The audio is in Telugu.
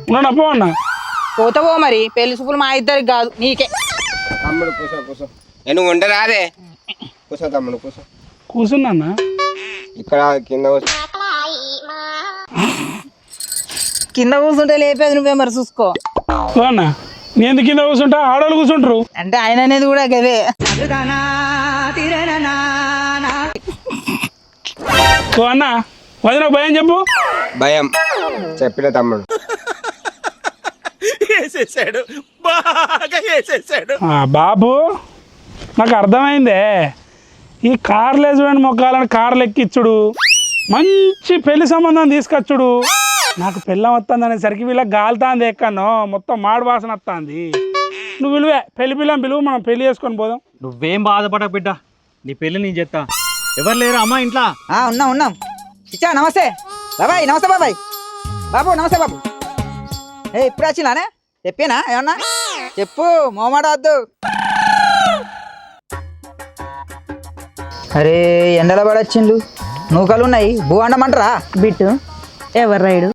ఉన్నాను పో అన్న. పోతావో మరి పెళ్లి చూపులు మా ఇద్దరికి కాదు నీకే. తమ్ముడు కూసో కూసో. నువ్వు ఉంటే రాదే. కూసో తమ్ముడు కూసో. కూర్చున్నా అన్న. ఇక్కడ కింద కింద కూర్చుంటే లేపేది నువ్వే మరి చూసుకో. ఓ అన్న నేను ఎందుకు కింద కూర్చుంటా, ఆడవాళ్ళు కూర్చుంటారు. అంటే ఆయన అనేది కూడా గదే. ఓ అన్న వదిన భయం చెప్పు. భయం చెప్పిన తమ్ముడు. బాబు నాకు అర్థమైందే, ఈ కార్లు వేసుకొని మొక్కాలని కార్లు ఎక్కిచ్చుడు, మంచి పెళ్లి సంబంధం తీసుకొచ్చుడు. నాకు పెళ్ళం వస్తుంది అనేసరికి వీళ్ళకి గాలుతాంది ఎక్కనో మొత్తం మాడు వాసన వస్తుంది. నువ్వు విలువే పెళ్లి పిల్లని పిలువు, మనం పెళ్లి చేసుకొని పోదాం. నువ్వేం బాధపడక బిడ్డ, నీ పెళ్ళి నేను చేస్తా. ఎవరు లేరు అమ్మా ఇంట్లో? ఉన్నాం ఇచ్చా. నమస్తే బాబాయ్. నమస్తే బాబాయ్. బాబు నమస్తే బాబు. ఇప్పుడు వచ్చినానే చెప్పినా ఏమన్నా చెప్పు, మోమాడవద్దు. అరే ఎండల పడొచ్చిండు, నూకలు ఉన్నాయి, భూ అండమంటారా? బిట్టు ఎవరు రైడు?